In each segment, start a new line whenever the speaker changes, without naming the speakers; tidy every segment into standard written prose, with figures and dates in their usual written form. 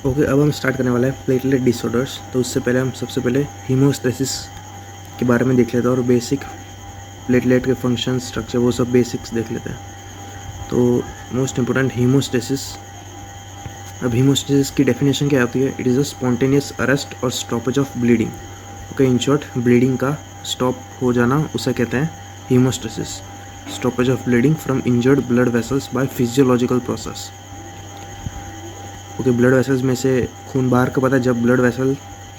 Okay, अब हम start करने वाला है प्लेटलेट डिसऑर्डर्स। तो उससे पहले हम सबसे पहले हीमोस्टेसिस के बारे में देख लेते हैं और बेसिक प्लेटलेट के फंक्शन, स्ट्रक्चर, वो सब बेसिक्स देख लेते हैं। तो मोस्ट इम्पोर्टेंट हीमोस्टेसिस। अब हीमोस्टेसिस की डेफिनेशन क्या होती है? It is a spontaneous arrest और stoppage of bleeding. Okay, in short bleeding का स्टॉप हो जाना उसे कहते हैं haemostasis. Stoppage of bleeding from injured blood vessels by physiological process. Okay, blood vessels में से खून बाहर का पता है जब ब्लड वेसल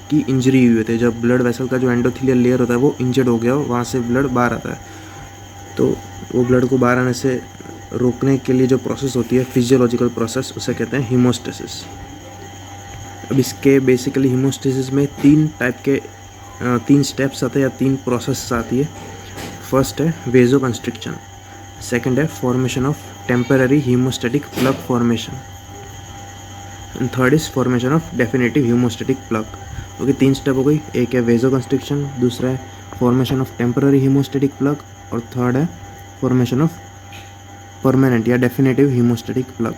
की इंजरी हुई होती है, जब ब्लड वेसल का जो एंडोथेलियल लेयर होता है वो इंजर्ड हो गया हो, वहाँ से ब्लड बाहर आता है। तो वो ब्लड को बाहर आने से रोकने के लिए जो प्रोसेस होती है, फिजियोलॉजिकल प्रोसेस, उसे कहते हैं हीमोस्टेसिस। अब इसके बेसिकली हीमोस्टेसिस में तीन स्टेप्स आते हैं या तीन प्रोसेस आती है। फर्स्ट है वेजो कंस्ट्रिक्शन, सेकेंड है formation of temporary haemostatic plug formation, and third is formation of definitive haemostatic plug. Okay, तीन स्टेप हो गई। एक है वेजो कंस्ट्रिक्शन, दूसरा है formation of temporary haemostatic plug, और थर्ड है फॉर्मेशन ऑफ परमानेंट या डेफिनेटिव हीमोस्टेटिक प्लग।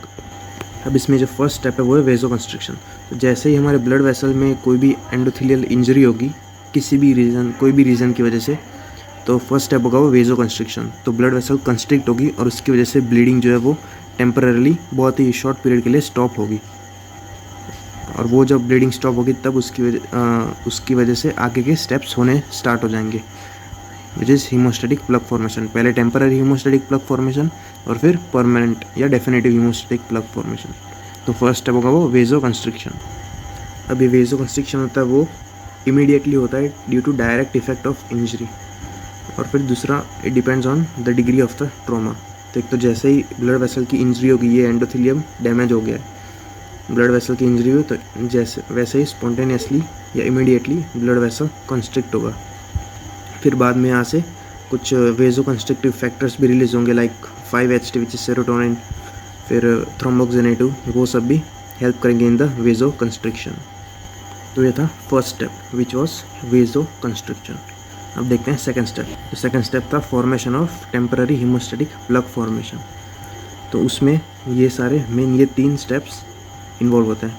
अब इसमें जो फर्स्ट स्टेप है वो है वेजो कंस्ट्रिक्शन। तो जैसे ही हमारे ब्लड वेसल में कोई भी एंडोथेलियल इंजरी होगी कोई भी रीज़न की वजह से, तो फर्स्ट स्टेप होगा वो वेजो कंस्ट्रिक्शन। तो ब्लड वेसल कंस्ट्रिक्ट होगी और उसकी वजह से ब्लीडिंग जो है वो टेम्पररीली बहुत ही शॉर्ट पीरियड के लिए स्टॉप होगी। और वो जब ब्लीडिंग स्टॉप होगी तब उसकी वजह से आगे के स्टेप्स होने स्टार्ट हो जाएंगे, विच इज़ हीमोस्टेटिक प्लग फॉर्मेशन। पहले टेम्पररी हीमोस्टेटिक प्लग फॉर्मेशन और फिर परमानेंट या डेफिनेटिव हीमोस्टेटिक प्लग फॉर्मेशन। तो फर्स्ट स्टेप होगा वो वेजो कंस्ट्रिक्शन। अभी वेजो कंस्ट्रिक्शन होता है वो इमीडिएटली होता है due to direct effect of injury, और फिर दूसरा it depends on the degree of the trauma. तो एक तो जैसे ही ब्लड वेसल की इंजरी होगी, ये एंडोथेलियम डैमेज हो गया है, ब्लड वेसल की इंजरी हुई, तो वैसे ही स्पॉन्टेनियसली या इमीडिएटली ब्लड वेसल कंस्ट्रिक्ट होगा। फिर बाद में यहाँ से कुछ वेजो कंस्ट्रक्टिव फैक्टर्स भी रिलीज होंगे, like 5-HT which is serotonin, फिर थ्रोम्बोक्सिनेटिव, वो सब भी हेल्प करेंगे इन द वेजो कंस्ट्रिक्शन। तो ये था first step which was vasoconstriction. अब देखते हैं सेकेंड स्टेप। तो सेकेंड स्टेप था formation of temporary haemostatic plug formation. तो उसमें ये तीन स्टेप्स इन्वॉल्व होता है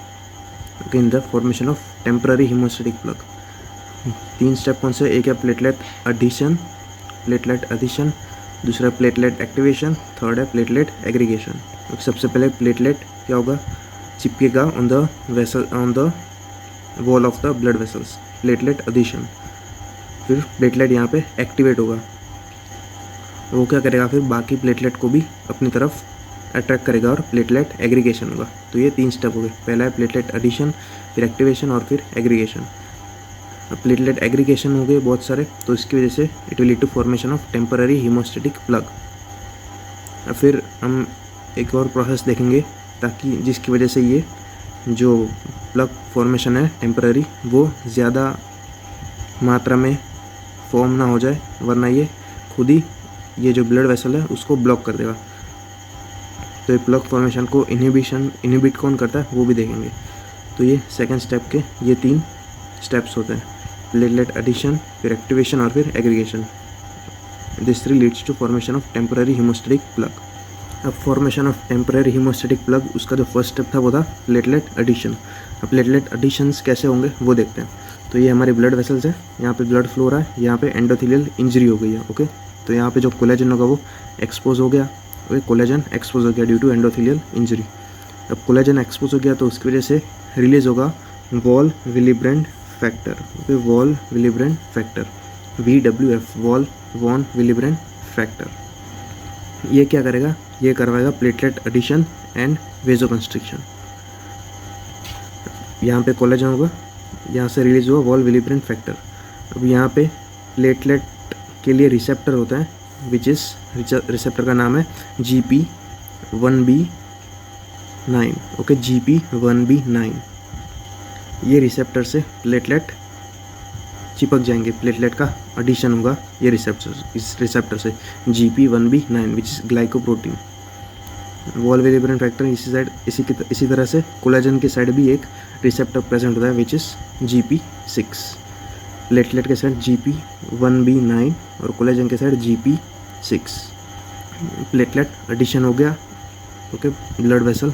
in the formation of temporary haemostatic plug. तीन स्टेप कौन से? एक है प्लेटलेट एडिशन, दूसरा प्लेटलेट एक्टिवेशन, थर्ड है प्लेटलेट एग्रीगेशन। सबसे पहले प्लेटलेट क्या होगा? चिपकेगा on the wall of the blood vessels, platelet addition. फिर प्लेटलेट यहाँ पे एक्टिवेट होगा, वो क्या करेगा? फिर बाकी प्लेटलेट को भी अपनी तरफ अट्रैक्ट करेगा और प्लेटलेट एग्रीगेशन होगा। तो ये तीन स्टेप हो गए। पहला है प्लेटलेट एडिशन, फिर एक्टिवेशन और फिर एग्रीगेशन। अब प्लेटलेट एग्रीगेशन हो गए बहुत सारे, तो इसकी वजह से it will lead to formation of temporary haemostatic plug. अब फिर हम एक और प्रोसेस देखेंगे ताकि जिसकी वजह से ये जो प्लग फॉर्मेशन है टेम्पररी, वो ज़्यादा मात्रा में फॉर्म ना हो जाए, वरना ये खुद ही ये जो ब्लड वेसल है उसको ब्लॉक कर देगा। तो ये प्लग फॉर्मेशन को इनहिबिट कौन करता है वो भी देखेंगे। तो ये सेकंड स्टेप के ये तीन स्टेप्स होते हैं, प्लेटलेट एडिशन, फिर एक्टिवेशन और फिर aggregation. This three leads to formation of temporary haemostatic plug. अब formation of temporary haemostatic plug, उसका जो फर्स्ट स्टेप था वो था प्लेटलेट एडिशन। अब प्लेटलेट एडिशंस कैसे होंगे वो देखते हैं। तो ये हमारे ब्लड वेसल्स है, यहाँ पे ब्लड फ्लो हो रहा है, यहाँ पे एंडोथेलियल इंजरी हो गई है। ओके, तो यहाँ पे जो कोलेजन होगा वो एक्सपोज हो गया, कोलेजन एक्सपोज हो गया ड्यू टू एंडोथेलियल इंजरी। अब कोलेजन एक्सपोज हो गया तो उसकी वजह से रिलीज होगा von Willebrand factor, von Willebrand factor, VWF, von von Willebrand factor. ये क्या करेगा? ये करवाएगा platelet adhesion and vasoconstriction. यहाँ पे कोलेजन होगा, यहाँ से रिलीज हुआ वॉल विलिब्रेंट फैक्टर। अब यहाँ पे प्लेटलेट के लिए रिसेप्टर होता है, विच इज़ रिसेप्टर का नाम है GP1B9। Okay, GP1B9। ये रिसेप्टर से प्लेटलेट चिपक जाएंगे, प्लेटलेट का एडिशन होगा इस रिसेप्टर से GP1B9 which is glycoprotein. Von Willebrand factor इसी तरह से कोलेजन के साइड भी एक रिसेप्टर प्रेजेंट होता है विच इज़ GP6। प्लेटलेट के साइड GP1B9 और कोलेजन के साइड GP6। प्लेटलेट एडिशन हो गया, ओके, ब्लड वेसल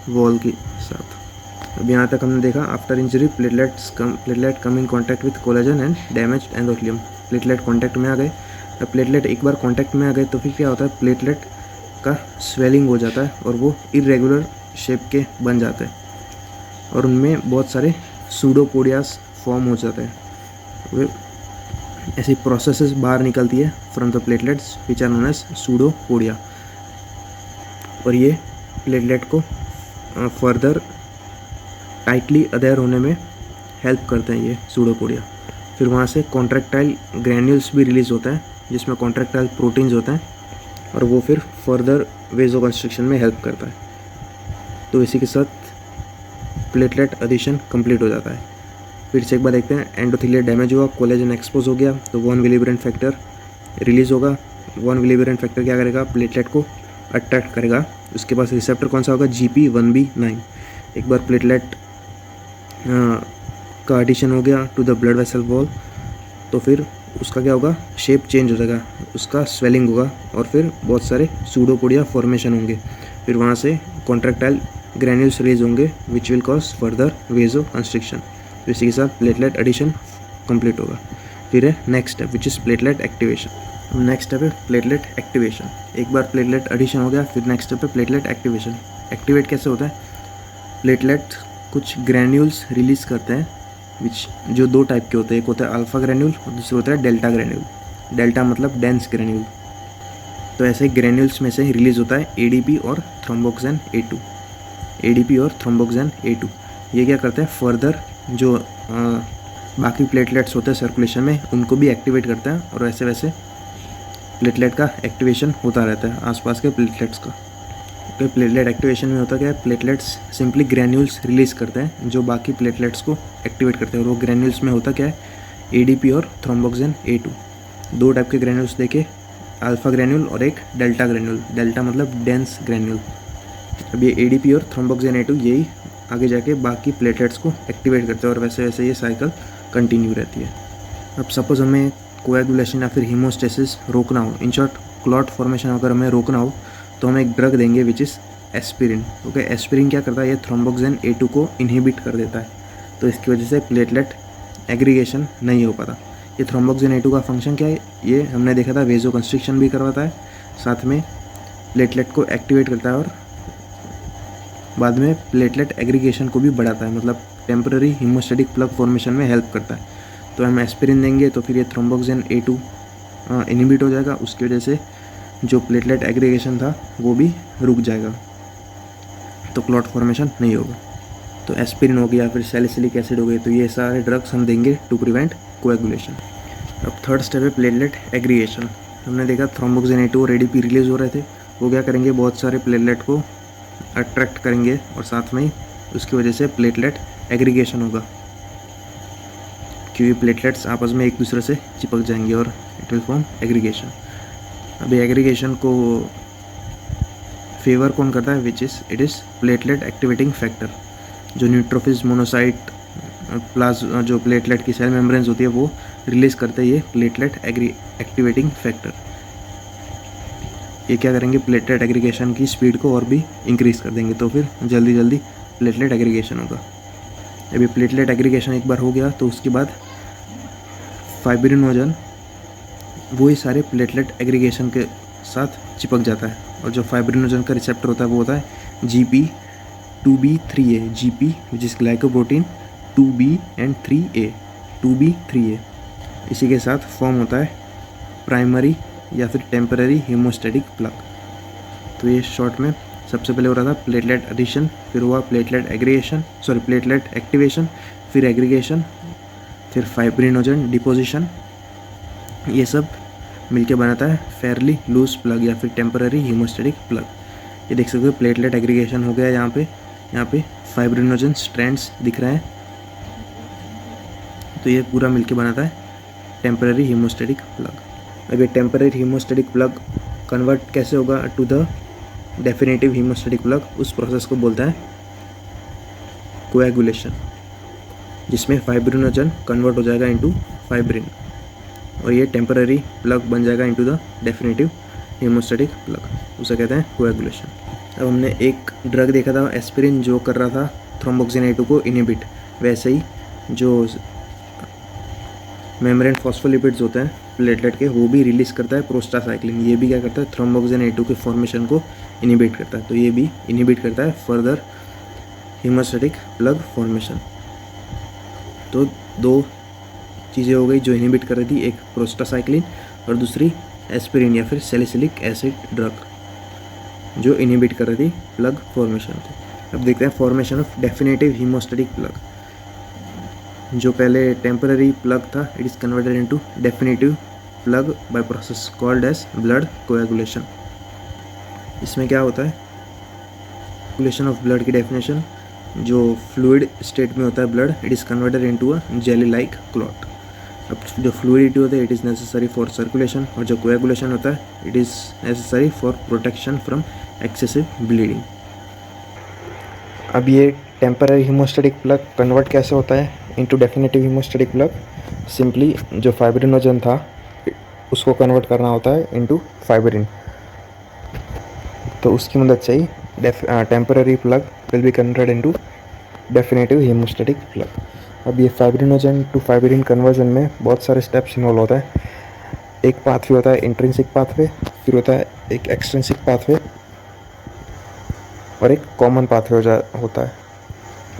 वॉल के साथ। अब यहाँ तक हमने देखा after injury platelet come in contact with collagen and damage endothelium. Platelet contact में आ गए। अब प्लेटलेट एक बार कॉन्टैक्ट में आ गए तो फिर क्या होता है, प्लेटलेट का स्वेलिंग हो जाता है और वो इरेगुलर शेप के बन जाते हैं और उनमें बहुत सारे सूडोपोडियास फॉर्म हो जाते हैं। वे ऐसी प्रोसेसेस बाहर निकलती है from the platelets which are known as pseudopodia और ये प्लेटलेट को फर्दर टाइटली अधेयर होने में हेल्प करते हैं ये सूडोपोडिया। फिर वहाँ से कॉन्ट्रैक्टाइल ग्रैन्यूल्स भी रिलीज़ होता है जिसमें कॉन्ट्रैक्टाइल प्रोटीन्स होते हैं और वो फिर फर्दर वेजोकंस्ट्रिक्शन में हेल्प करता है। तो इसी के साथ प्लेटलेट एडिशन कंप्लीट हो जाता है। फिर से एक बार देखते हैं, एंडोथेलियल डैमेज हुआ, कोलेजन एक्सपोज हो गया तो वॉन विलिब्रियन फैक्टर रिलीज़ होगा। वॉन विलिब्रियन फैक्टर क्या करेगा, प्लेटलेट को अट्रैक्ट करेगा। उसके पास रिसेप्टर कौन सा होगा, GP1B9। एक बार प्लेटलेट का एडिशन हो गया to the blood vessel wall तो फिर उसका क्या होगा, शेप चेंज हो जाएगा, उसका स्वेलिंग होगा और फिर बहुत सारे सूडोपोडिया फॉर्मेशन होंगे। फिर वहाँ से कॉन्ट्रैक्टाइल ग्रैन्यूल्स रिलीज होंगे which will cause further vasoconstriction. तो इसी के साथ प्लेटलेट एडिशन कंप्लीट होगा। फिर है next step which is platelet activation. Next step है प्लेटलेट एक्टिवेशन। एक बार प्लेटलेट एडिशन हो गया फिर नेक्स्ट स्टेप है प्लेटलेट एक्टिवेशन। एक्टिवेट कैसे होता है, प्लेटलेट कुछ ग्रैन्यूल्स रिलीज़ करते हैं विच जो दो टाइप के होते हैं, एक होता है अल्फ़ा ग्रैन्यूल और दूसरा होता है डेल्टा ग्रैन्यूल। डेल्टा मतलब डेंस ग्रैन्यूल। तो ऐसे ग्रैन्यूल्स में से रिलीज़ होता है ADP और थ्रोम्बोक्सिन A2। ADP और थ्रोम्बोक्सिन A2 ये क्या करते हैं, फर्दर जो बाकी प्लेटलेट्स होते हैं सर्कुलेशन में उनको भी एक्टिवेट करते हैं और वैसे वैसे प्लेटलेट का एक्टिवेशन होता रहता है आसपास के प्लेटलेट्स का। तो प्लेटलेट एक्टिवेशन में होता क्या है, प्लेटलेट्स सिंपली ग्रैन्यूल्स रिलीज़ करते हैं जो बाकी प्लेटलेट्स को एक्टिवेट करते हैं और वो ग्रैन्यूल्स में होता क्या है, ADP और थ्रोम्बोक्सिन A2। दो टाइप के ग्रैन्यूल्स देखे, अल्फ़ा ग्रैन्यूल और एक डेल्टा ग्रैन्यूल। डेल्टा मतलब डेंस ग्रैन्यूल। अब ये ADP और थ्रोम्बोक्सिन A2 यही आगे जाके बाकी प्लेटलेट्स को एक्टिवेट करते हैं और वैसे वैसे ये साइकिल कंटिन्यू रहती है। अब सपोज़ हमें कोएगुलेशन या फिर हीमोस्टेसिस रोकना हो, इन शॉर्ट क्लॉट फॉर्मेशन अगर हमें रोकना हो तो हम एक ड्रग देंगे which is aspirin. Okay, aspirin क्या करता है, ये थ्रोम्बोक्सिन A2 को इनहिबिट कर देता है तो इसकी वजह से प्लेटलेट एग्रीगेशन नहीं हो पाता। ये थ्रोम्बोक्सिन A2 का फंक्शन क्या है, ये हमने देखा था वेजो कंस्ट्रिक्शन भी करवाता है, साथ में प्लेटलेट को एक्टिवेट करता है और बाद में प्लेटलेट एग्रीगेशन को भी बढ़ाता है, मतलब टेम्पररी हीमोस्टैटिक प्लग फॉर्मेशन में हेल्प करता है। तो हम एस्पिरिन देंगे तो फिर ये थ्रोम्बोक्सिन A2 इनहिबिट हो जाएगा, उसकी वजह से जो प्लेटलेट एग्रीगेशन था वो भी रुक जाएगा तो क्लॉट फॉर्मेशन नहीं होगा। तो एस्पिरिन हो गया, फिर सैलिसिलिक एसिड हो गई, तो ये सारे ड्रग्स हम देंगे टू प्रिवेंट कोएगुलेशन। अब थर्ड स्टेप है प्लेटलेट एग्रीगेशन। हमने देखा थ्रोम्बोक्सिन A2 और ADP रिलीज़ हो रहे थे, वो क्या करेंगे, बहुत सारे प्लेटलेट को अट्रैक्ट करेंगे और साथ में उसकी वजह से प्लेटलेट एग्रीगेशन होगा क्योंकि प्लेटलेट्स आपस में एक दूसरे से चिपक जाएंगे और इट विल फॉर्म एग्रीगेशन। अभी एग्रीगेशन को फेवर कौन करता है, which is it is platelet activating factor. जो न्यूट्रोफिल्स, मोनोसाइट, जो प्लेटलेट की सेल मेम्ब्रेन्स होती है वो रिलीज़ करते हैं ये प्लेटलेट एक्टिवेटिंग फैक्टर। ये क्या करेंगे, प्लेटलेट एग्रीगेशन की स्पीड को और भी इंक्रीज़ कर देंगे तो फिर जल्दी जल्दी प्लेटलेट एग्रीगेशन होगा। अभी प्लेटलेट एग्रीगेशन एक बार हो गया तो उसके बाद फाइब्रिनोजन वही सारे प्लेटलेट एग्रीगेशन के साथ चिपक जाता है और जो फाइब्रिनोजन का रिसेप्टर होता है वो होता है GP2B3A। GP which is glycoprotein 2B and 3A, 2B3A। इसी के साथ फॉर्म होता है प्राइमरी या फिर टेम्पररी हीमोस्टैटिक प्लग। तो ये शॉर्ट में सबसे पहले हो रहा था प्लेटलेट एडिशन, फिर हुआ प्लेटलेट एक्टिवेशन, फिर एग्रीगेशन, फिर फाइब्रिनोजन डिपोजिशन। ये सब मिलके बनाता है फेयरली लूज प्लग या फिर टेम्पररी हीमोस्टैटिक प्लग। ये देख सकते हो प्लेटलेट एग्रीगेशन हो गया, यहाँ पे फाइब्रिनोजन स्ट्रैंड्स दिख रहे हैं, तो ये पूरा मिलके बनाता है टेम्पररी हीमोस्टैटिक प्लग। अब ये टेम्पररी हीमोस्टैटिक प्लग कन्वर्ट कैसे होगा to the definitive haemostatic plug, उस प्रोसेस को बोलता है कोएगुलेशन, जिसमें फाइब्रिनोजन कन्वर्ट हो जाएगा इनटू फाइब्रिन और ये टेम्पररी प्लग बन जाएगा into the definitive haemostatic plug, उसे कहते हैं कोएगुलेशन। अब हमने एक ड्रग देखा था एस्पिरिन जो कर रहा था थ्रोम्बोक्सिन A2 को इनिबिट। वैसे ही जो मेम्ब्रेन फॉस्फोलिपिड्स होते हैं प्लेटलेट के, वो भी रिलीज़ करता है प्रोस्टासाइक्लिन। ये भी क्या करता है, थ्रोम्बोक्सिन A2 के फॉर्मेशन को इनिबिट करता है। तो ये भी इनिबिट करता है फर्दर हीमोस्टैटिक प्लग फॉर्मेशन। तो दो चीज़ें हो गई जो इनिबिट कर रही थी, एक प्रोस्टासाइक्लिन और दूसरी एस्पिरिन या फिर सैलिसिलिक एसिड ड्रग जो इनिबिट कर रही थी प्लग फॉर्मेशन को। अब देखते हैं formation of definitive haemostatic plug. जो पहले टेम्पररी प्लग था, it is converted into definitive plug by process called as blood coagulation. इसमें क्या होता है, कोएगुलेशन ऑफ ब्लड की डेफिनेशन, जो फ्लूइड स्टेट में होता है blood, it is converted into a jelly like clot. अब जो फ्लूइडिटी होता है it is necessary for circulation, और जो कोएगुलेशन होता है it is necessary for protection from excessive bleeding. अब ये टेम्पररी हीमोस्टैटिक प्लग कन्वर्ट कैसे होता है into definitive haemostatic plug? Simply जो फाइब्रिनोजन था उसको कन्वर्ट करना होता है इनटू फाइब्रिन। तो उसकी मदद से ही temporary plug will be converted into definitive haemostatic plug. अब ये फाइब्रिनोजन टू फाइब्रिन कन्वर्जन में बहुत सारे स्टेप्स इन्वॉल्व होता है। एक पाथवे होता है इंट्रिंसिक पाथवे, फिर होता है एक एक्सट्रिंसिक पाथवे और एक कॉमन पाथवे होता है,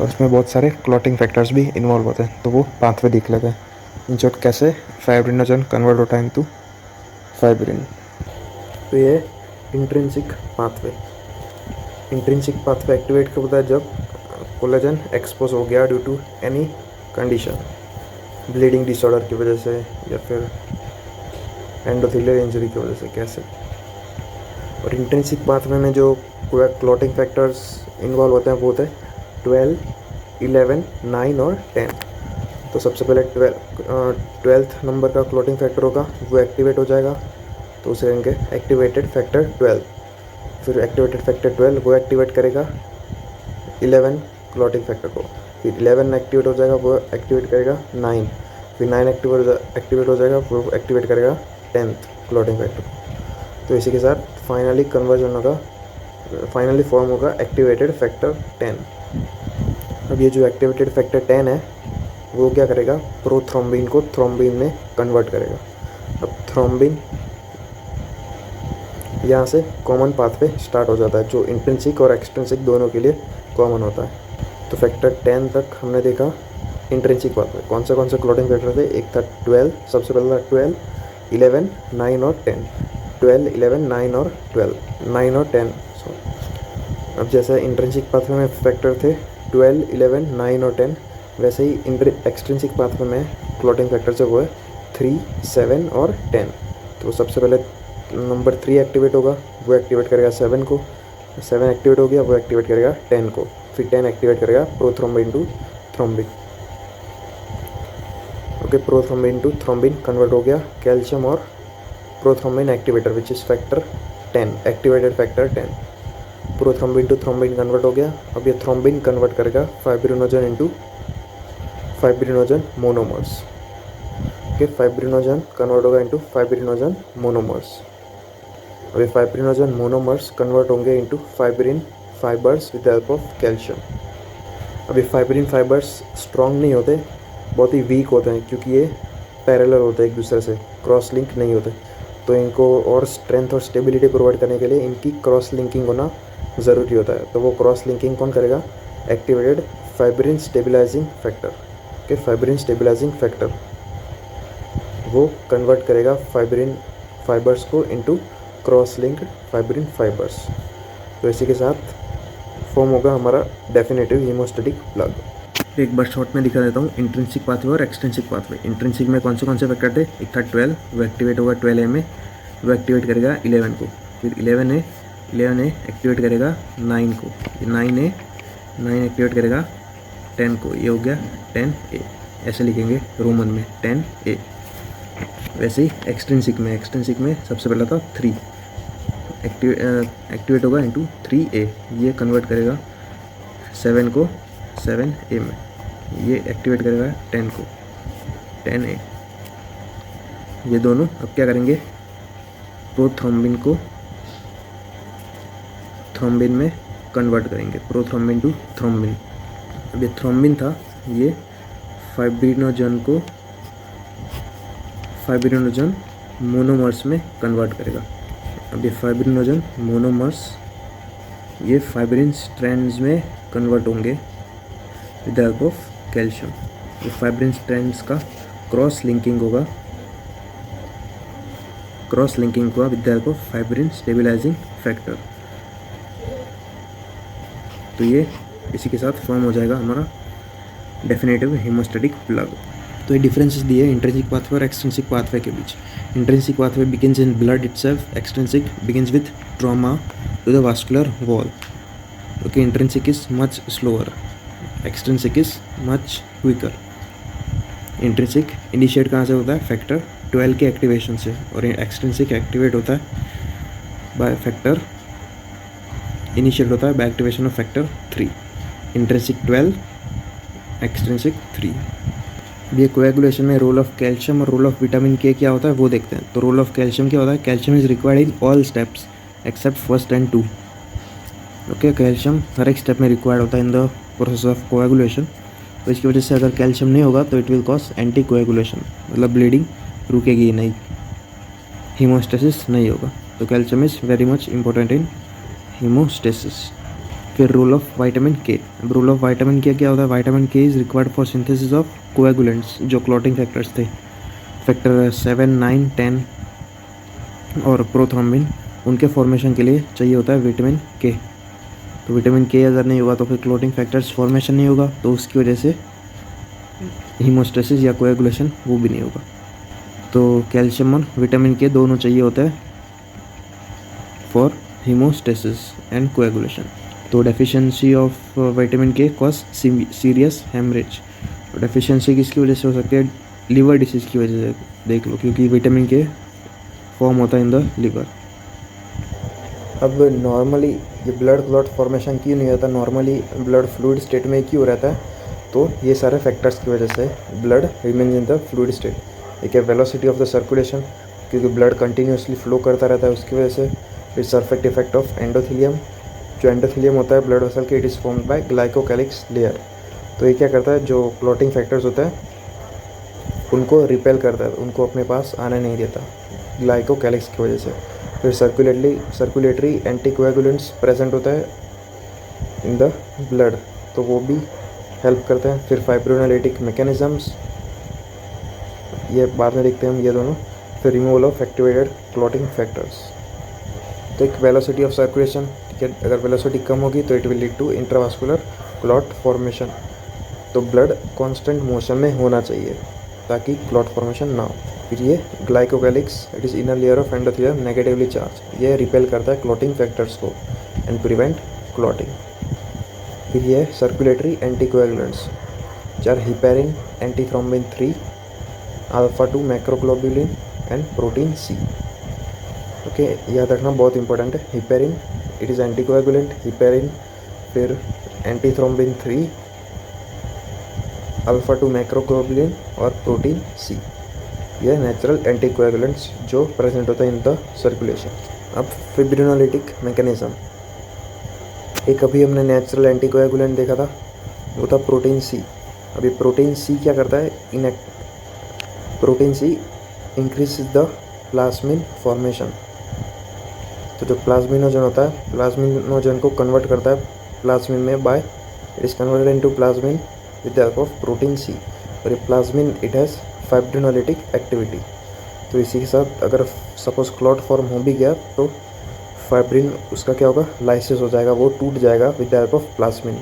और उसमें बहुत सारे क्लॉटिंग फैक्टर्स भी इन्वॉल्व होते हैं। तो वो पाथवे देख लेते हैं इन शॉर्ट कैसे फाइब्रिनोजन कन्वर्ट होता है इनटू फाइब्रिन। तो ये intrinsic pathway. Intrinsic pathway activate कब होता है, जब कोलेजन एक्सपोज हो गया due to any condition, bleeding disorder की वजह से या फिर एंडोथेलियल इंजरी की वजह से कैसे। और इंट्रिंसिक पाथवे में जो क्लॉटिंग फैक्टर्स इन्वॉल्व होते हैं वो होते हैं 12, 11, 9 और 10। तो सबसे पहले 12th नंबर का क्लॉटिंग फैक्टर होगा, वो एक्टिवेट हो जाएगा, तो उसे कहेंगे एक्टिवेटेड फैक्टर 12। फिर एक्टिवेटेड फैक्टर 12 वो एक्टिवेट करेगा 11 क्लॉटिंग फैक्टर को, फिर 11 एक्टिवेट हो जाएगा, वो एक्टिवेट करेगा 9, फिर 9 एक्टिवेट हो जाएगा, वो एक्टिवेट करेगा 10th क्लॉटिंग फैक्टर को। तो इसी के साथ फाइनली कन्वर्जन होगा, फाइनली फॉर्म होगा एक्टिवेटेड फैक्टर 10। अब ये जो एक्टिवेटेड फैक्टर 10 है वो क्या करेगा, प्रोथ्रोम्बिन को थ्रोम्बिन में कन्वर्ट करेगा। अब थ्रोम्बिन यहाँ से कॉमन पाथवे स्टार्ट हो जाता है जो इंट्रिंसिक और एक्सट्रिंसिक दोनों के लिए कॉमन होता है। तो फैक्टर 10 तक हमने देखा इंट्रिंसिक पाथवे। कौन से क्लॉटिंग फैक्टर थे, एक था 12, सबसे पहले था 12, 11, 9 और 10। 12, 11, 9 और 12, 9 और 10। अब जैसे इंट्रिंसिक पाथवे में फैक्टर थे 12, 11, 9 और 10, वैसे ही एक्सट्रिंसिक पाथवे में क्लॉटिंग फैक्टर से वो है 3, 7 और 10। तो सबसे पहले नंबर 3 एक्टिवेट होगा, वो एक्टिवेट करेगा 7 को, 7 एक्टिवेट हो गया, वो एक्टिवेट करेगा 10 को, फिर 10 एक्टिवेट करेगा prothrombin to thrombin. Okay, prothrombin to thrombin convert हो गया, कैल्शियम और prothrombin activator which is factor 10, activated factor 10। Prothrombin to thrombin convert हो गया। अब ये थ्रोम्बिन कन्वर्ट करेगा fibrinogen into fibrinogen monomers. Okay, fibrinogen convert होगा इनटू फाइब्रिनोजन मोनोमर्स। अब ये फाइब्रिनोजन मोनोमर्स कन्वर्ट होंगे into fibrin fibres with help of calcium. अब ये फाइब्रिन फाइबर्स स्ट्रॉन्ग नहीं होते, बहुत ही वीक होते हैं, क्योंकि ये पैरेलल होते हैं एक दूसरे से, क्रॉस लिंक नहीं होते। तो इनको और स्ट्रेंथ और स्टेबिलिटी प्रोवाइड करने के लिए इनकी क्रॉस लिंकिंग होना ज़रूरी होता है। तो वो क्रॉस लिंकिंग कौन करेगा, activated fibrin stabilising factor. Okay, fibrin stabilising factor वो कन्वर्ट करेगा फाइब्रिन फाइबर्स को into cross linked fibrin fibres. तो इसी के साथ फॉर्म होगा हमारा डेफिनेटिव हीमोस्टैटिक प्लग। एक बार शॉर्ट में दिखा देता हूँ इंट्रिंसिक पाथवे और एक्सट्रिंसिक पाथवे। इंट्रिंसिक में कौन से फैक्टर थे, एक था 12, वो एक्टिवेट होगा 12A में, वो एक्टिवेट करेगा 11 को, फिर 11A एक्टिवेट करेगा 9 को, 9 एक्टिवेट करेगा 10 को, ये हो गया 10A, ऐसे लिखेंगे रोमन में 10A। वैसे ही एक्सट्रिंसिक में सबसे पहला था 3, एक्टिवेट होगा इनटू 3A, ये कन्वर्ट करेगा 7 को 7A में, ये एक्टिवेट करेगा 10 को 10A। ये दोनों अब क्या करेंगे, प्रोथ्रोम्बिन को थ्रोम्बिन में कन्वर्ट करेंगे, प्रोथ्रोम्बिन टू थ्रोम्बिन। अब ये थ्रोम्बिन था, ये फाइब्रिनोजन मोनोमर्स में कन्वर्ट करेगा। अब ये फाइब्रिनोजन मोनोमर्स ये फाइब्रिन स्ट्रैंड्स में कन्वर्ट होंगे with the help of calcium. ये फाइब्रिन स्ट्रैंड्स का क्रॉस लिंकिंग होगा with the help of fibrin stabilising factor. तो ये इसी के साथ फॉर्म हो जाएगा हमारा डेफिनेटिव हेमोस्टैटिक प्लग। तो ये डिफरेंसेस दिए इंट्रिंसिक पाथवे और एक्सट्रिंसिक पाथवे के बीच। Intrinsic pathway begins in blood itself, extrinsic begins with trauma to the vascular wall. Okay, intrinsic is much slower, extrinsic is much quicker. Intrinsic initiate कहाँ से होता है? फैक्टर 12 के activation से, और एक्सट्रिंसिक एक्टिवेट होता है बाय फैक्टर इनिशिएट होता है by activation of factor 3। Intrinsic 12, extrinsic 3। ये कोएगुलेशन में रोल ऑफ कैल्शियम और रोल ऑफ विटामिन के क्या होता है वो देखते हैं। तो रोल ऑफ कैल्शियम क्या होता है? Calcium is required in all steps except first and 2। Okay, calcium हर एक स्टेप में रिक्वायर्ड होता है in the process of coagulation. तो इसकी वजह से अगर कैल्शियम नहीं होगा तो it will cause anticoagulation, मतलब ब्लीडिंग रुकेगी नहीं, हीमोस्टेसिस नहीं होगा। तो calcium is very much important in haemostasis. फिर रोल ऑफ विटामिन के। अब रोल ऑफ विटामिन के क्या होता है? विटामिन के is required for synthesis of coagulants, जो क्लॉटिंग फैक्टर्स थे, फैक्टर 7, 9, 10 और प्रोथ्रोम्बिन, उनके फॉर्मेशन के लिए चाहिए होता है विटामिन के। तो विटामिन के अगर नहीं होगा तो फिर क्लॉटिंग फैक्टर्स फॉर्मेशन नहीं होगा, तो उसकी वजह से हीमोस्टेसिस या कोएगुलेशन वो भी नहीं होगा। तो कैल्शियम और विटामिन के दोनों चाहिए होता है फॉर हीमोस्टेसिस एंड कोएगुलेशन। तो डेफिशिएंसी ऑफ विटामिन के कॉज सीरियस हेमरेज। डेफिशिएंसी किसकी वजह से हो सकती है? लीवर डिसीज़ की वजह से देख लो, क्योंकि विटामिन के फॉर्म होता है इन द लीवर। अब नॉर्मली ये ब्लड क्लॉट फॉर्मेशन क्यों नहीं होता? नॉर्मली ब्लड फ्लूइड स्टेट में क्यों रहता है? तो ये सारे फैक्टर्स की वजह से blood remains in the fluid state. एक है वेलोसिटी ऑफ द सर्कुलेशन, क्योंकि ब्लड कंटिन्यूसली फ्लो करता रहता है, उसकी वजह से। फिर सरफेक्ट इफेक्ट ऑफ एंडोथेलियम, जो एंडोथेलियम होता है ब्लड वेसल के, it is formed by glycocalyx layer. तो ये क्या करता है? जो क्लॉटिंग फैक्टर्स होते हैं उनको रिपेल करता है, उनको अपने पास आने नहीं देता ग्लाइकोकैलिक्स की वजह से। फिर सर्कुलेटरी एंटीकोएगुलेंट्स प्रेजेंट होता है इन द ब्लड, तो वो भी हेल्प करते हैं। फिर फाइब्रोनेलिटिक मैकेनिज्म्स, ये बाद में देखते हैं हम ये दोनों। फिर removal of activated clotting factors. तो एक वेलोसिटी ऑफ सर्कुलेशन, ठीक है, अगर वेलोसिटी कम होगी तो it will lead to intravascular clot formation. तो ब्लड कांस्टेंट मोशन में होना चाहिए ताकि क्लॉट फॉर्मेशन ना हो। फिर ये glycocalyx, it is inner layer of endothelium, negatively charge, ये रिपेल करता है क्लॉटिंग फैक्टर्स को एंड प्रिवेंट क्लॉटिंग। फिर ये सर्कुलेटरी एंटीकोएगुलेंट्स, चार heparin, antithrombin 3, alpha 2 macroglobulin and protein C. Okay, याद रखना बहुत इंपॉर्टेंट है। Heparin it is anticoagulant, heparin, फिर एंटीथ्रोम्बिन 3, अल्फा 2 मैक्रोग्लोबुलिन और प्रोटीन सी, ये नेचुरल एंटीकोएगुलेंट्स जो प्रेजेंट होता है इन द सर्कुलेशन। अब फिब्रिनोलिटिक मैकेनिज्म, एक अभी हमने नेचुरल एंटीकोएगुलेंट देखा था, वो था प्रोटीन सी। अभी प्रोटीन सी क्या करता है? Protein C increase the plasmin formation. तो जो प्लाज्मिनोजन होता है, प्लाज्मिनोजन को कन्वर्ट करता है प्लाज्मिन में by it is converted into plasmin with the help of protein C. और ये plasmin it has fibrinolytic activity. तो इसी के साथ अगर सपोज क्लॉट फॉर्म हो भी गया तो फाइब्रिन उसका क्या होगा? लाइसिस हो जाएगा, वो टूट जाएगा with the help of plasmin.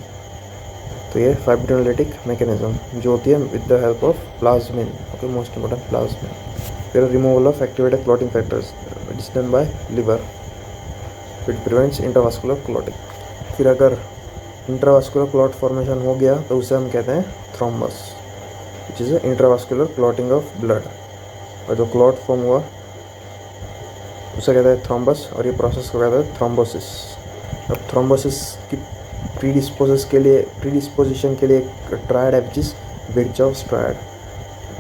तो ये फाइब्रिनोलिटिक मैकेनिज्म जो होती है with the help of plasmin. Okay, most important plasmin. फिर removal of activated clotting factors, it is done by liver, it prevents intravascular clotting. फिर अगर इंट्रावास्कुलर क्लॉट फॉर्मेशन हो गया तो उसे हम कहते हैं thrombus, which is intravascular clotting of blood. और जो क्लॉट फॉर्म हुआ उसे कहते हैं थ्रोम्बस, और ये प्रोसेस को कहते हैं थ्रोम्बोसिस। अब थ्रोम्बोसिस की प्रीडिस्पोजिशन के लिए एक ट्रायड है विच इज़ विर्चॉफ्स ट्रायड,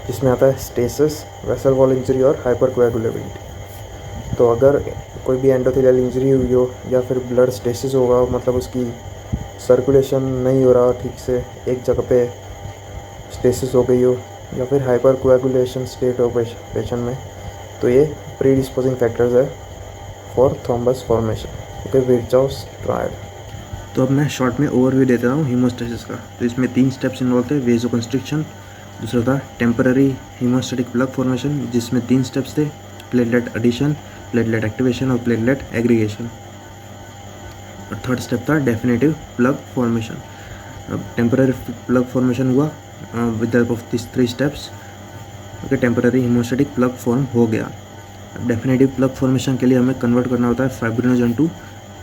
जिसमें आता है स्टेसिस, वेसल वॉल इंजरी और हाइपरकोएगुलेबिलिटी। तो अगर कोई भी एंडोथेलियल इंजरी हुई हो या फिर ब्लड स्टेसिस होगा, मतलब उसकी सर्कुलेशन नहीं हो रहा ठीक से, एक जगह पे स्टेसिस हो गई हो, या फिर हाइपर कोएगुलेशन स्टेट हो पेशेंट में, तो ये प्रीडिस्पोजिंग फैक्टर्स है for thrombus formation. Okay, Virchow's triad. तो अब मैं शॉर्ट में ओवरव्यू देता हूँ हीमोस्टेसिस का। तो इसमें 3 स्टेप्स इन्वॉल्व थे, वेजोकंस्ट्रिक्शन, दूसरा था टेम्पररी हीमोस्टैटिक प्लग फॉर्मेशन जिसमें 3 स्टेप्स थे, प्लेटलेट एडिशन, प्लेटलेट एक्टिवेशन और प्लेटलेट एग्रीगेशन, और थर्ड स्टेप था डेफिनेटिव प्लग फॉर्मेशन। अब टेम्पररी प्लग फॉर्मेशन हुआ with the help of this 3 steps. Okay, temporary haemostatic plug form हो गया। अब डेफिनेटिव प्लग फॉर्मेशन के लिए हमें कन्वर्ट करना होता है fibrinogen to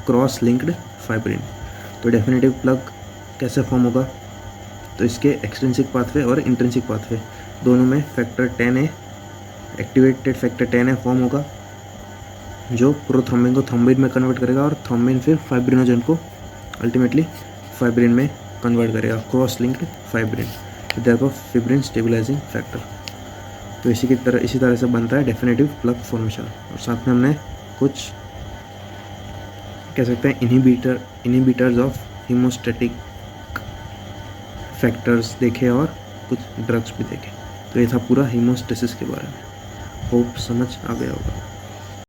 cross linked fibrin. तो डेफिनेटिव प्लग कैसे फॉर्म होगा, तो इसके एक्सट्रिंसिक पाथवे और इंट्रिंसिक पाथवे दोनों में factor 10A, activated factor 10A form होगा जो प्रोथ्रोम्बिन को थ्रोम्बिन में कन्वर्ट करेगा, और थ्रोम्बिन फिर फाइब्रिनोजन को अल्टीमेटली फाइब्रिन में कन्वर्ट करेगा, cross linked fibrin with the help of fibrin stabilising factor. तो इसी तरह से बनता है डेफिनेटिव प्लग फॉर्मेशन। और साथ में हमने कुछ कह सकते हैं इनहिबिटर्स ऑफ हीमोस्टैटिक फैक्टर्स देखे और कुछ ड्रग्स भी देखे। तो ये था पूरा हीमोस्टेसिस के बारे में। होप समझ आ गया होगा।